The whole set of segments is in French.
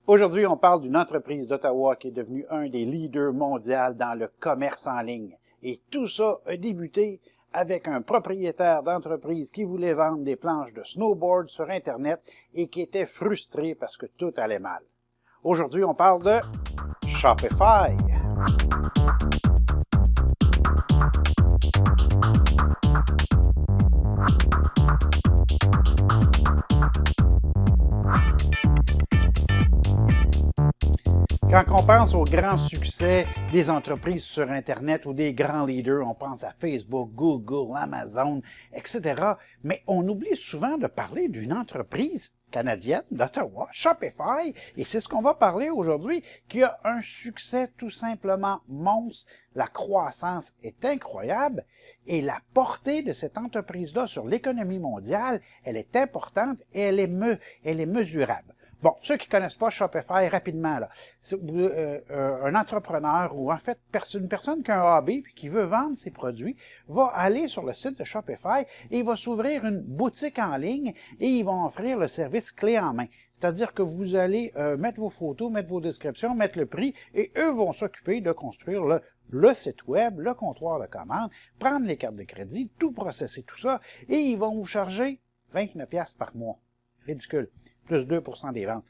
Aujourd'hui, on parle d'une entreprise d'Ottawa qui est devenue un des leaders mondiaux dans le commerce en ligne. Et tout ça a débuté avec un propriétaire d'entreprise qui voulait vendre des planches de snowboard sur Internet et qui était frustré parce que tout allait mal. Aujourd'hui, on parle de Shopify. Quand on pense au grand succès des entreprises sur Internet ou des grands leaders, on pense à Facebook, Google, Amazon, etc. Mais on oublie souvent de parler d'une entreprise canadienne d'Ottawa, Shopify, et c'est ce qu'on va parler aujourd'hui, qui a un succès tout simplement monstre. La croissance est incroyable et la portée de cette entreprise-là sur l'économie mondiale, elle est importante et elle est mesurable. Bon, ceux qui ne connaissent pas Shopify, rapidement, là, un entrepreneur ou en fait une personne qui a un hobby et qui veut vendre ses produits va aller sur le site de Shopify et il va s'ouvrir une boutique en ligne et ils vont offrir le service clé en main. C'est-à-dire que vous allez mettre vos photos, mettre vos descriptions, mettre le prix et eux vont s'occuper de construire le site web, le comptoir de commande, prendre les cartes de crédit, tout processer, tout ça et ils vont vous charger 29$ par mois. Ridicule. Plus 2% des ventes.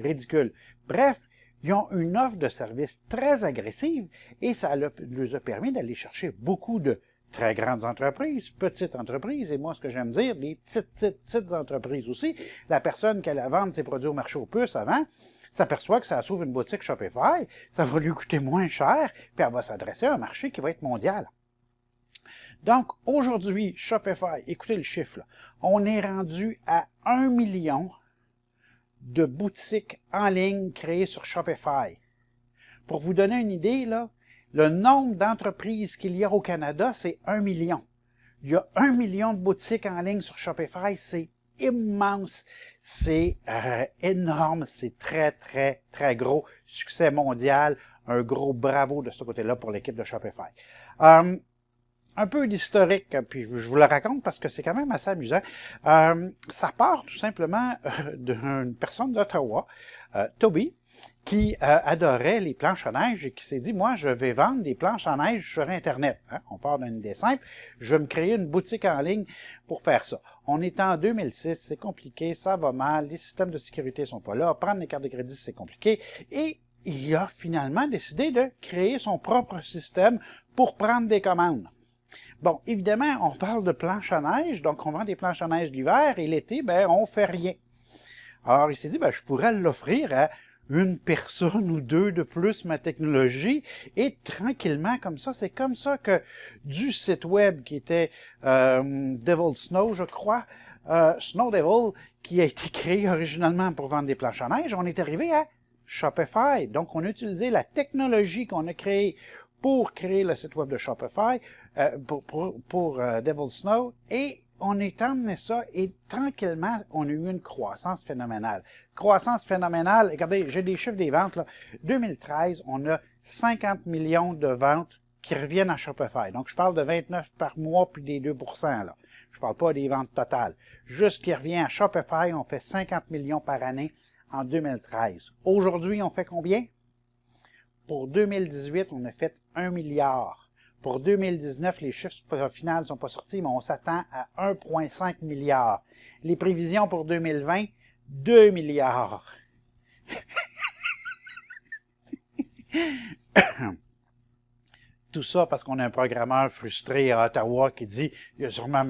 Ridicule. Bref, ils ont une offre de service très agressive et ça leur a permis d'aller chercher beaucoup de très grandes entreprises, petites entreprises, et moi, ce que j'aime dire, des petites entreprises aussi. La personne qui allait vendre ses produits au marché aux puces avant s'aperçoit que ça s'ouvre une boutique Shopify, ça va lui coûter moins cher, puis elle va s'adresser à un marché qui va être mondial. Donc, aujourd'hui, Shopify, écoutez le chiffre, là, on est rendu à 1 million de boutiques en ligne créées sur Shopify. Pour vous donner une idée, là, le nombre d'entreprises qu'il y a au Canada, c'est 1 million. Il y a 1 million de boutiques en ligne sur Shopify, c'est immense, c'est énorme, c'est très, très, très gros succès mondial. Un gros bravo de ce côté-là pour l'équipe de Shopify. Un peu d'historique, puis je vous le raconte parce que c'est quand même assez amusant. Ça part tout simplement d'une personne d'Ottawa, Toby, qui adorait les planches à neige et qui s'est dit, moi, je vais vendre des planches à neige sur Internet. Hein? On part d'une idée simple. Je vais me créer une boutique en ligne pour faire ça. On est en 2006, c'est compliqué, ça va mal, les systèmes de sécurité sont pas là, prendre les cartes de crédit, c'est compliqué. Et il a finalement décidé de créer son propre système pour prendre des commandes. Bon, évidemment, on parle de planches à neige, donc on vend des planches à neige l'hiver, et l'été, ben, on fait rien. Alors, il s'est dit, ben, je pourrais l'offrir à une personne ou deux de plus ma technologie, et tranquillement, comme ça, c'est comme ça que du site web qui était Devil Snow, je crois, Snow Devil, qui a été créé originalement pour vendre des planches à neige, on est arrivé à Shopify. Donc, on a utilisé la technologie qu'on a créée pour créer le site web de Shopify, pour Devil Snow, et on est emmené ça, et tranquillement, on a eu une croissance phénoménale. Croissance phénoménale, regardez, j'ai des chiffres des ventes, là. 2013, on a 50 millions de ventes qui reviennent à Shopify. Donc, je parle de 29 par mois, puis des 2%, là. Je parle pas des ventes totales. Juste ce qui revient à Shopify, on fait 50 millions par année en 2013. Aujourd'hui, on fait combien? Pour 2018, on a fait 1 milliard. Pour 2019, les chiffres finaux ne sont pas sortis, mais on s'attend à 1,5 milliard. Les prévisions pour 2020, 2 milliards. Tout ça parce qu'on a un programmeur frustré à Ottawa qui dit « il y a sûrement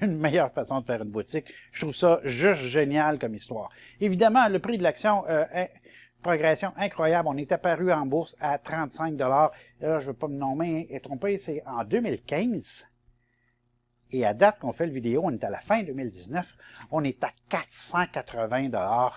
une meilleure façon de faire une boutique ». Je trouve ça juste génial comme histoire. Évidemment, le prix de l'action progression incroyable. On est apparu en bourse à 35 $. Là, je ne veux pas me nommer et tromper, c'est en 2015. Et à date qu'on fait le vidéo, on est à la fin 2019, on est à 480 $.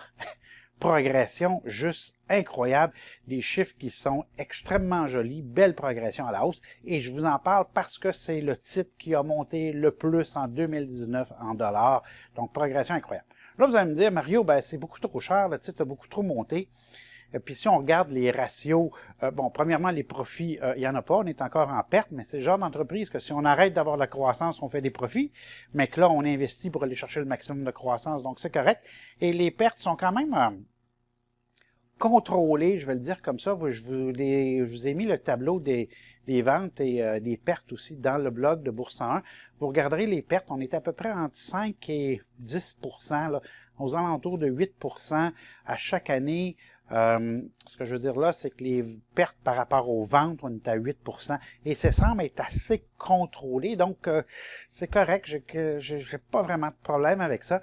Progression juste incroyable. Des chiffres qui sont extrêmement jolis, belle progression à la hausse. Et je vous en parle parce que c'est le titre qui a monté le plus en 2019 en dollars. Donc, progression incroyable. Là, vous allez me dire, Mario, ben, c'est beaucoup trop cher, le titre a beaucoup trop monté. Puis si on regarde les ratios, bon, premièrement, les profits, il n'y en a pas, on est encore en perte, mais c'est le genre d'entreprise que si on arrête d'avoir de la croissance, on fait des profits, mais que là, on investit pour aller chercher le maximum de croissance, donc c'est correct. Et les pertes sont quand même contrôlé, je vais le dire comme ça. Je vous ai mis le tableau des ventes et des pertes aussi dans le blog de Bourse 101. Vous regarderez les pertes, on est à peu près entre 5 et 10 là, aux alentours de 8 à chaque année. Ce que je veux dire là, c'est que les pertes par rapport aux ventes, on est à 8 et ça semble être assez contrôlé, donc c'est correct, j'ai pas vraiment de problème avec ça.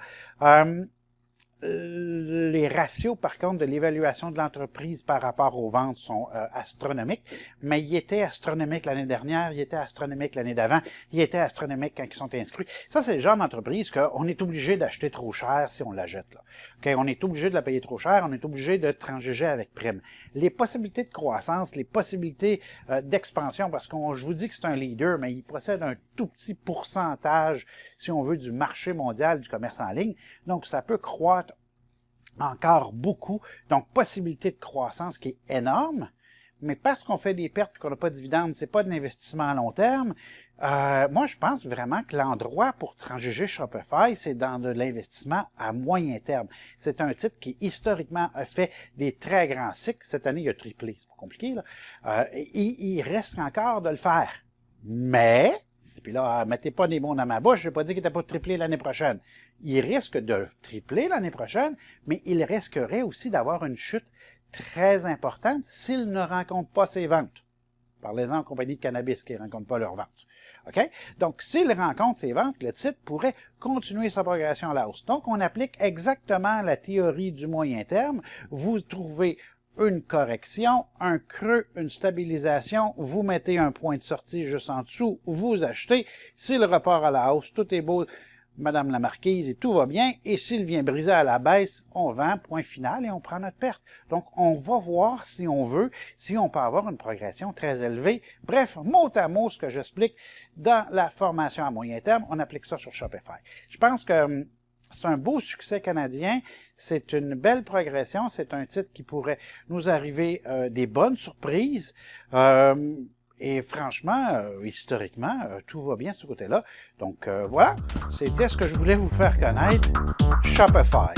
Les ratios, par contre, de l'évaluation de l'entreprise par rapport aux ventes sont astronomiques, mais ils étaient astronomiques l'année dernière, ils étaient astronomiques l'année d'avant, ils étaient astronomiques quand ils sont inscrits. Ça, c'est le genre d'entreprise qu'on est obligé d'acheter trop cher si on la jette. Là. Okay? On est obligé de la payer trop cher, on est obligé de transiger avec prime. Les possibilités de croissance, les possibilités d'expansion, parce que je vous dis que c'est un leader, mais il possède un tout petit pourcentage, si on veut, du marché mondial du commerce en ligne. Donc, ça peut croître encore beaucoup, donc possibilité de croissance qui est énorme, mais parce qu'on fait des pertes et qu'on n'a pas de dividendes, c'est pas de l'investissement à long terme. Moi, je pense vraiment que l'endroit pour transiger Shopify, c'est dans de l'investissement à moyen terme. C'est un titre qui, historiquement, a fait des très grands cycles. Cette année, il a triplé, c'est pas compliqué, là. Il reste encore de le faire. Mais, et puis là, mettez pas des mots dans ma bouche, je n'ai pas dit qu'il n'était pas triplé l'année prochaine. Il risque de tripler l'année prochaine, mais il risquerait aussi d'avoir une chute très importante s'il ne rencontre pas ses ventes. Parlez-en aux compagnies de cannabis qui ne rencontrent pas leurs ventes. OK? Donc, s'il rencontre ses ventes, le titre pourrait continuer sa progression à la hausse. Donc, on applique exactement la théorie du moyen terme. Vous trouvez une correction, un creux, une stabilisation, vous mettez un point de sortie juste en dessous, vous achetez. S'il repart à la hausse, tout est beau, Madame la Marquise, et tout va bien. Et s'il vient briser à la baisse, on vend, point final, et on prend notre perte. Donc, on va voir si on veut, si on peut avoir une progression très élevée. Bref, mot à mot, ce que j'explique dans la formation à moyen terme, on applique ça sur Shopify. Je pense que c'est un beau succès canadien, c'est une belle progression, c'est un titre qui pourrait nous arriver des bonnes surprises. Et franchement, historiquement, tout va bien de ce côté-là. Donc voilà, c'était ce que je voulais vous faire connaître. Shopify.